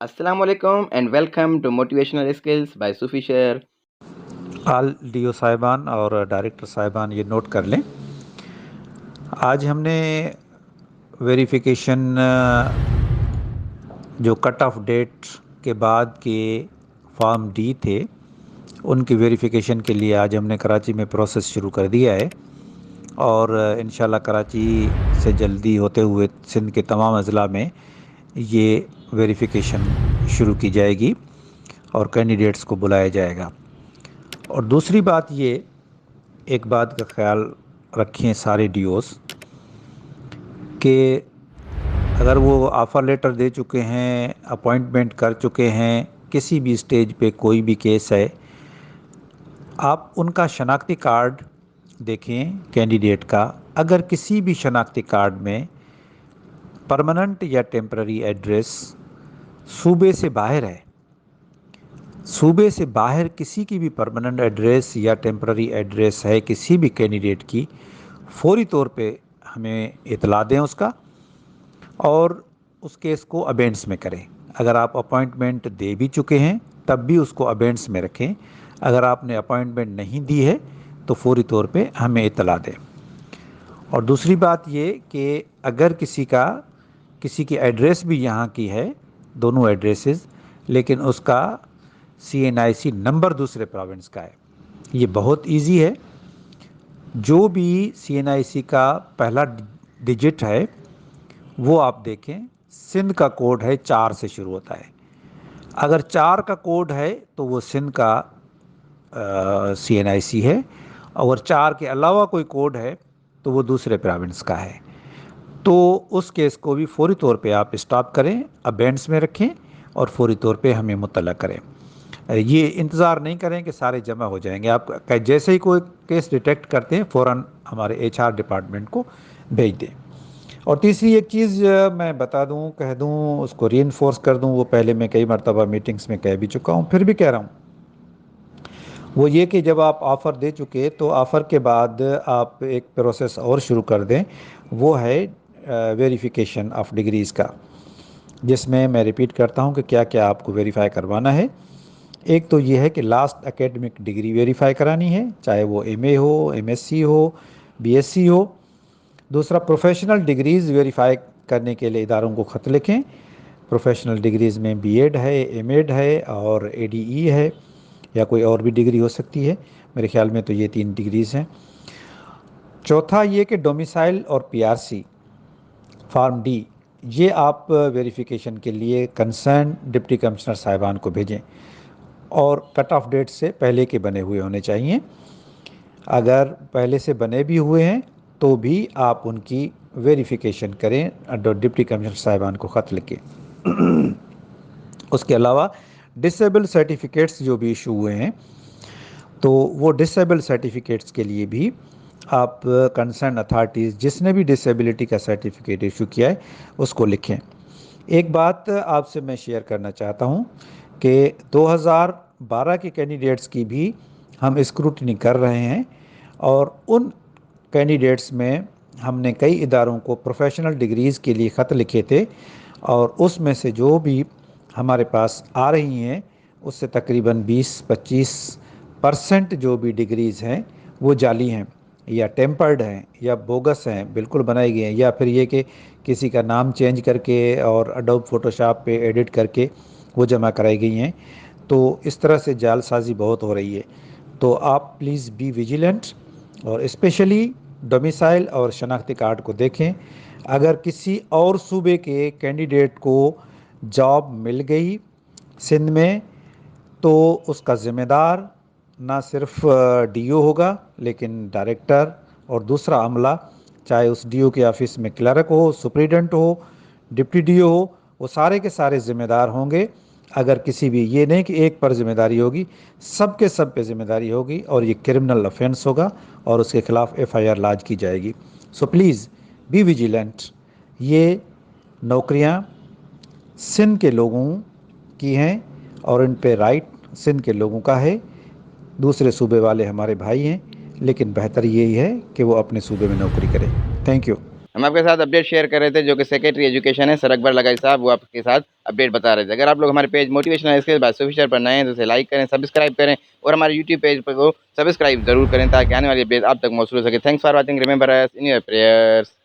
Assalamu alaikum and welcome to Motivational Skills by Sufi Share. All D O صاحبان اور director صاحبان یہ note کر لیں، آج ہم نے ویریفیکیشن جو کٹ آف ڈیٹ کے بعد کے فارم ڈی تھے ان کی ویریفیکیشن کے لیے آج ہم نے کراچی میں پروسیس شروع کر دیا ہے، اور انشاءاللہ کراچی سے جلدی ہوتے ہوئے سندھ کے تمام اضلاع میں یہ ویریفیکیشن شروع کی جائے گی اور کینڈیڈیٹس کو بلایا جائے گا۔ اور دوسری بات یہ، ایک بات کا خیال رکھیں سارے ڈی اوز کہ اگر وہ آفر لیٹر دے چکے ہیں، اپوائنٹمنٹ کر چکے ہیں، کسی بھی سٹیج پہ کوئی بھی کیس ہے، آپ ان کا شناختی کارڈ دیکھیں کینڈیڈیٹ کا۔ اگر کسی بھی شناختی کارڈ میں پرماننٹ یا ٹیمپرری ایڈریس صوبے سے باہر ہے، صوبے سے باہر کسی کی بھی پرماننٹ ایڈریس یا ٹیمپرری ایڈریس ہے کسی بھی کینڈیڈیٹ کی، فوری طور پہ ہمیں اطلاع دیں اس کا، اور اس کیس کو ابینڈس میں کریں۔ اگر آپ اپوائنٹمنٹ دے بھی چکے ہیں تب بھی اس کو ابینڈس میں رکھیں۔ اگر آپ نے اپوائنٹمنٹ نہیں دی ہے تو فوری طور پہ ہمیں اطلاع دیں۔ اور دوسری بات یہ کہ اگر کسی کی ایڈریس بھی یہاں کی ہے، دونوں ایڈریسز، لیکن اس کا CNIC نمبر دوسرے پروونس کا ہے، یہ بہت ایزی ہے۔ جو بھی CNIC کا پہلا ڈیجٹ ہے وہ آپ دیکھیں، سندھ کا کوڈ ہے 4 سے شروع ہوتا ہے۔ اگر 4 کا کوڈ ہے تو وہ سندھ کا CNIC ہے، اور 4 کے علاوہ کوئی کوڈ ہے تو وہ دوسرے پروونس کا ہے۔ تو اس کیس کو بھی فوری طور پہ آپ اسٹاپ کریں، ابینڈس میں رکھیں اور فوری طور پہ ہمیں مطلع کریں۔ یہ انتظار نہیں کریں کہ سارے جمع ہو جائیں گے، آپ جیسے ہی کوئی کیس ڈیٹیکٹ کرتے ہیں فوراً ہمارے HR ڈپارٹمنٹ کو بھیج دیں۔ اور تیسری ایک چیز میں بتا دوں، کہہ دوں، اس کو ری انفورس کر دوں، وہ پہلے میں کئی مرتبہ میٹنگز میں کہہ بھی چکا ہوں، پھر بھی کہہ رہا ہوں، وہ یہ کہ جب آپ آفر دے چکے تو آفر کے بعد آپ ایک پروسیس اور شروع کر دیں، وہ ہے ویریفیکیشن آف ڈگریز کا، جس میں ریپیٹ کرتا ہوں کہ کیا کیا آپ کو ویریفائی کروانا ہے۔ ایک تو یہ ہے کہ لاسٹ اکیڈمک ڈگری ویریفائی کرانی ہے، چاہے وہ MA ہو، MSc ہو، BSc ہو۔ دوسرا، پروفیشنل ڈگریز ویریفائی کرنے کے لیے اداروں کو خط لکھیں۔ پروفیشنل ڈگریز میں B.Ed ہے، M.Ed ہے اور ADE ہے، یا کوئی اور بھی ڈگری ہو سکتی ہے، میرے خیال میں تو یہ 3 ڈگریز ہیں۔ چوتھا یہ کہ ڈومیسائل اور PRC فارم ڈی، یہ آپ ویریفیکیشن کے لیے کنسرن ڈپٹی کمشنر صاحبان کو بھیجیں، اور کٹ آف ڈیٹ سے پہلے کے بنے ہوئے ہونے چاہیے۔ اگر پہلے سے بنے بھی ہوئے ہیں تو بھی آپ ان کی ویریفیکیشن کریں، ڈپٹی کمشنر صاحبان کو خط لکھیں۔ اس کے علاوہ ڈسیبل سرٹیفکیٹس جو بھی ایشو ہوئے ہیں، تو وہ ڈسیبل سرٹیفکیٹس کے لیے بھی آپ کنسرن اتھارٹیز جس نے بھی ڈسیبلٹی کا سرٹیفکیٹ ایشو کیا ہے اس کو لکھیں۔ ایک بات آپ سے میں شیئر کرنا چاہتا ہوں کہ 2012 کے کینڈیڈیٹس کی بھی ہم اسکروٹنی کر رہے ہیں، اور ان کینڈیڈیٹس میں ہم نے کئی اداروں کو پروفیشنل ڈگریز کے لیے خط لکھے تھے، اور اس میں سے جو بھی ہمارے پاس آ رہی ہیں اس سے تقریباً 20-25% جو بھی ڈگریز ہیں وہ جعلی ہیں، یا ٹیمپرڈ ہیں، یا بوگس ہیں، بالکل بنائی گئی ہیں، یا پھر یہ کہ کسی کا نام چینج کر کے اور اڈوب فوٹوشاپ پہ ایڈٹ کر کے وہ جمع کرائی گئی ہیں۔ تو اس طرح سے جعل سازی بہت ہو رہی ہے، تو آپ پلیز بی ویجیلنٹ، اور اسپیشلی ڈومیسائل اور شناختی کارڈ کو دیکھیں۔ اگر کسی اور صوبے کے کینڈیڈیٹ کو جاب مل گئی سندھ میں تو اس کا ذمہ دار نہ صرف DO ہوگا لیکن ڈائریکٹر اور دوسرا عملہ، چاہے اس DO کے آفس میں clerk who, superintendent who, deputy DO ہو، وہ سارے کے سارے ذمہ دار ہوں گے۔ اگر کسی بھی، یہ نہیں کہ ایک پر ذمہ داری ہوگی، سب کے سب پہ ذمہ داری ہوگی، اور یہ کرمنل افینس ہوگا اور اس کے خلاف FIR لاج کی جائے گی۔ So please be vigilant. یہ نوکریاں سندھ کے لوگوں کی ہیں اور ان پہ رائٹ سندھ کے لوگوں کا ہے، دوسرے صوبے والے ہمارے بھائی ہیں، لیکن بہتر یہی ہے کہ وہ اپنے صوبے میں نوکری کریں۔ Thank you. ہم آپ کے ساتھ اپڈیٹ شیئر کر رہے تھے جو کہ سیکریٹری ایجوکیشن ہے سر اکبر لگائی صاحب، وہ آپ کے ساتھ اپڈیٹ بتا رہے تھے. اگر آپ لوگ ہمارے پیج موٹیویشنل اسکلز بائی سوفی شہر پر نئے ہیں تو اسے لائک کریں، سبسکرائب کریں اور ہمارے یوٹیوب پیج پر وہ سبسکرائب ضرور کریں تاکہ آنے والی اپڈیٹ آپ تک موصول ہو سکے. Thanks for watching, remember us in your prayers.